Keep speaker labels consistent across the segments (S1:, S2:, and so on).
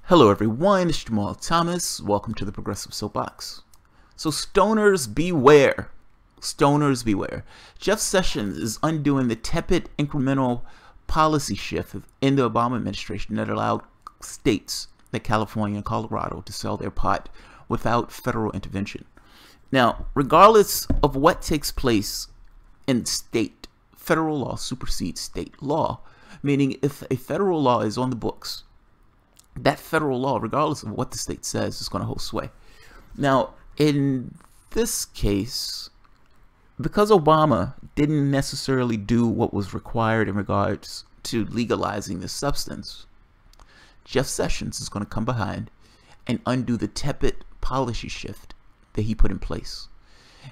S1: Hello everyone, it's Jamal Thomas. Welcome to the Progressive Soapbox. So stoners beware. Stoners beware. Jeff Sessions is undoing the tepid incremental policy shift in the Obama administration that allowed states like California and Colorado to sell their pot without federal intervention. Now, regardless of what takes place in state, federal law supersedes state law, meaning if a federal law is on the books, that federal law, regardless of what the state says, is going to hold sway. Now, in this case, because Obama didn't necessarily do what was required in regards to legalizing the substance, Jeff Sessions is going to come behind and undo the tepid policy shift that he put in place,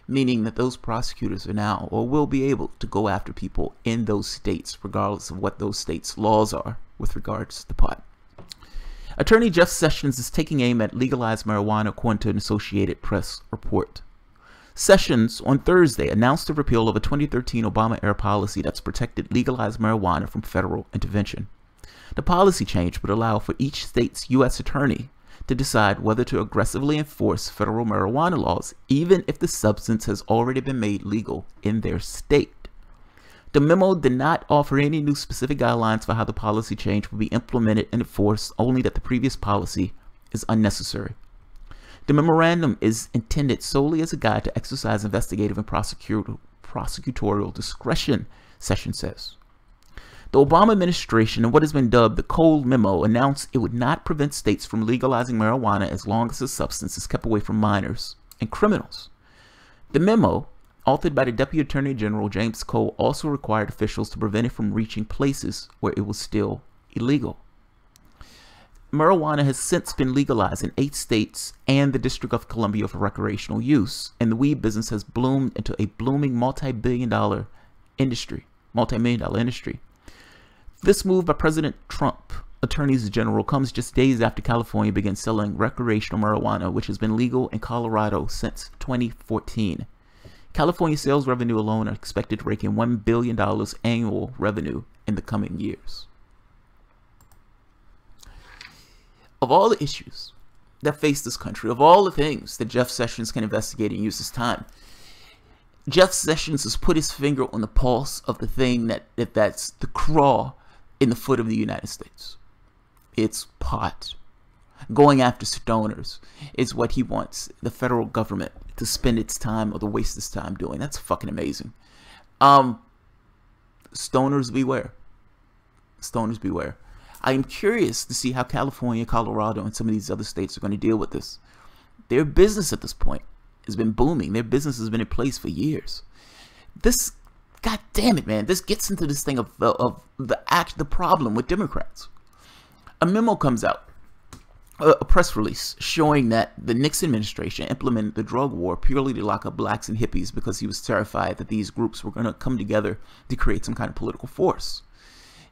S1: meaning that those prosecutors are now or will be able to go after people in those states, regardless of what those states' laws are with regards to pot. Attorney Jeff Sessions is taking aim at legalized marijuana, according to an Associated Press report. Sessions, on Thursday, announced the repeal of a 2013 Obama-era policy that's protected legalized marijuana from federal intervention. The policy change would allow for each state's U.S. attorney to decide whether to aggressively enforce federal marijuana laws, even if the substance has already been made legal in their state. The memo did not offer any new specific guidelines for how the policy change will be implemented and enforced, only that the previous policy is unnecessary. The memorandum is intended solely as a guide to exercise investigative and prosecutorial discretion, Sessions says. The Obama administration, and what has been dubbed the Cold Memo, announced it would not prevent states from legalizing marijuana as long as the substance is kept away from minors and criminals. The memo, authored by the Deputy Attorney General James Cole, also required officials to prevent it from reaching places where it was still illegal. Marijuana has since been legalized in 8 states and the District of Columbia for recreational use, and the weed business has bloomed into a booming multi-million dollar industry. This move by President Trump attorneys general comes just days after California began selling recreational marijuana, which has been legal in Colorado since 2014. California sales revenue alone are expected to rake in $1 billion annual revenue in the coming years. Of all the issues that face this country, of all the things that Jeff Sessions can investigate and use his time, Jeff Sessions has put his finger on the pulse of the thing that's the claw in the foot of the United States. It's pot. Going after stoners is what he wants the federal government to spend its time or to waste its time doing. That's fucking amazing. Stoners beware. Stoners beware. I am curious to see how California, Colorado, and some of these other states are going to deal with this. Their business at this point has been booming. Their business has been in place for years. This, god damn it, man, this gets into this thing of the problem with Democrats. A memo comes out, a press release showing that the Nixon administration implemented the drug war purely to lock up blacks and hippies because he was terrified that these groups were going to come together to create some kind of political force.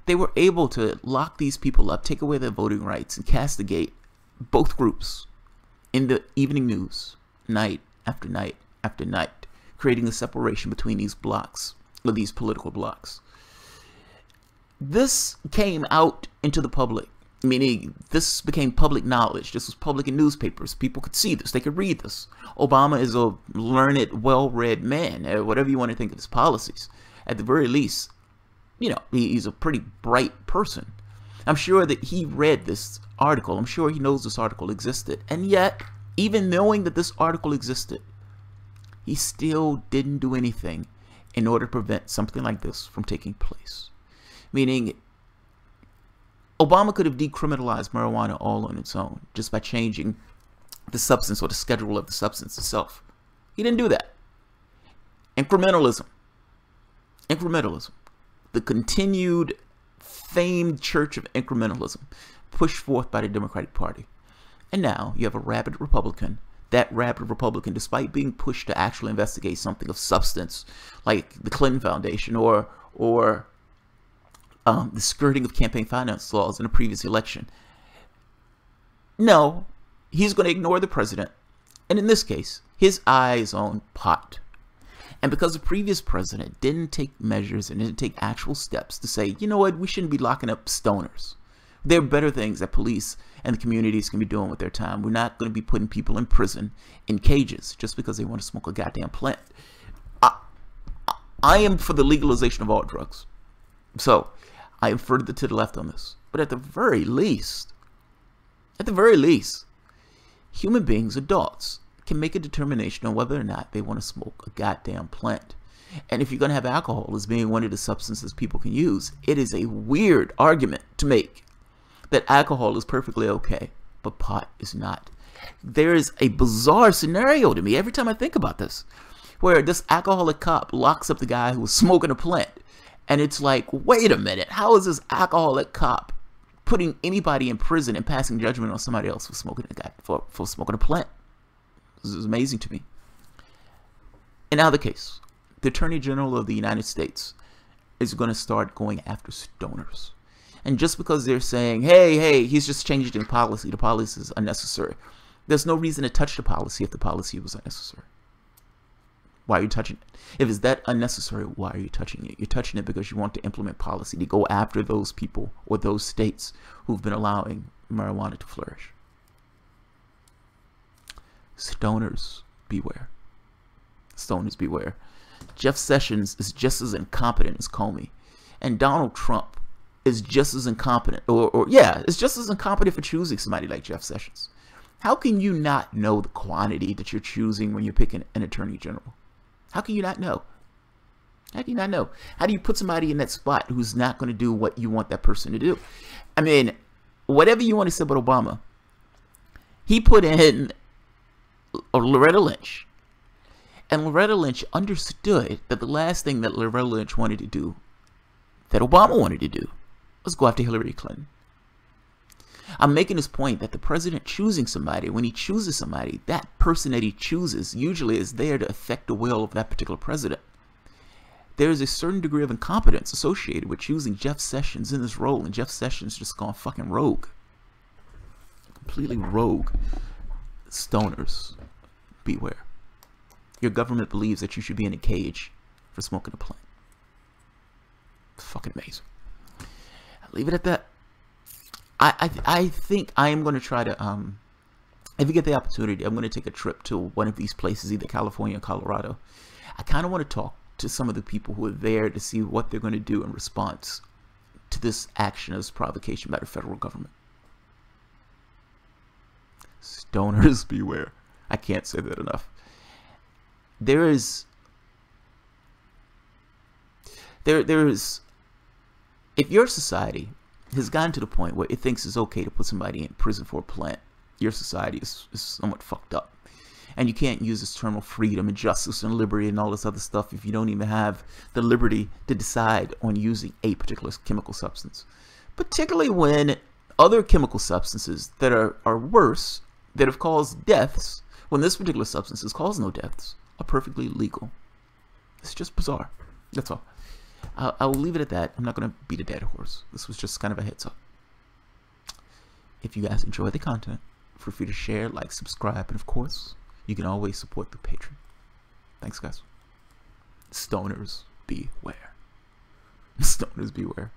S1: They were able to lock these people up, take away their voting rights, and castigate both groups in the evening news, night after night after night, creating a separation between these blocks, or these political blocks. This came out into the public, meaning this became public knowledge. This was public in newspapers. People could see this. They could read this. Obama is a learned, well-read man, whatever you want to think of his policies. At the very least, you know, he's a pretty bright person. I'm sure that he read this article. I'm sure he knows this article existed. And yet, even knowing that this article existed, he still didn't do anything in order to prevent something like this from taking place. Meaning, Obama could have decriminalized marijuana all on its own just by changing the substance or the schedule of the substance itself. He didn't do that. Incrementalism. Incrementalism. The continued famed church of incrementalism pushed forth by the Democratic Party. And now you have a rabid Republican. That rabid Republican, despite being pushed to actually investigate something of substance, like the Clinton Foundation or the skirting of campaign finance laws in a previous election. No, he's going to ignore the president, and in this case, his eye is on pot. And because the previous president didn't take measures and didn't take actual steps to say, you know what, we shouldn't be locking up stoners. There are better things that police and the communities can be doing with their time. We're not going to be putting people in prison in cages just because they want to smoke a goddamn plant. I am for the legalization of all drugs. So I am further to the left on this. But at the very least, human beings, adults, can make a determination on whether or not they want to smoke a goddamn plant. And if you're going to have alcohol as being one of the substances people can use, it is a weird argument to make that alcohol is perfectly okay, but pot is not. There is a bizarre scenario to me every time I think about this, where this alcoholic cop locks up the guy who was smoking a plant. And it's like, wait a minute, how is this alcoholic cop putting anybody in prison and passing judgment on somebody else for smoking a plant? This is amazing to me. In either case, the Attorney General of the United States is going to start going after stoners. And just because they're saying, hey, he's just changed the policy is unnecessary. There's no reason to touch the policy if the policy was unnecessary. Why are you touching it? If it's that unnecessary, why are you touching it? You're touching it because you want to implement policy to go after those people or those states who've been allowing marijuana to flourish. Stoners, beware. Stoners, beware. Jeff Sessions is just as incompetent as Comey. And Donald Trump is just as incompetent, is just as incompetent for choosing somebody like Jeff Sessions. How can you not know the quantity that you're choosing when you're picking an attorney general? How can you not know? How can you not know? How do you put somebody in that spot who's not going to do what you want that person to do? I mean, whatever you want to say about Obama, he put in Loretta Lynch. And Loretta Lynch understood that the last thing that Loretta Lynch wanted to do, that Obama wanted to do, was go after Hillary Clinton. I'm making this point that the president choosing somebody, when he chooses somebody, that person that he chooses usually is there to affect the will of that particular president. There is a certain degree of incompetence associated with choosing Jeff Sessions in this role, and Jeff Sessions just gone fucking rogue. Completely rogue. Stoners, beware. Your government believes that you should be in a cage for smoking a plant. It's fucking amazing. I'll leave it at that. I think I am going to try to, if you get the opportunity, I'm going to take a trip to one of these places, either California or Colorado. I kind of want to talk to some of the people who are there to see what they're going to do in response to this action, this provocation by the federal government. Stoners, beware. I can't say that enough. There is, if your society has gotten to the point where it thinks it's okay to put somebody in prison for a plant, your society is somewhat fucked up. And you can't use this term of freedom and justice and liberty and all this other stuff if you don't even have the liberty to decide on using a particular chemical substance. Particularly when other chemical substances that are worse, that have caused deaths, when this particular substance has caused no deaths, are perfectly legal. It's just bizarre. That's all. I will leave it at that. I'm not going to beat a dead horse. This was just kind of a heads up. If you guys enjoy the content, feel free to share, like, subscribe, and of course, you can always support the Patreon. Thanks, guys. Stoners, beware. Stoners, beware.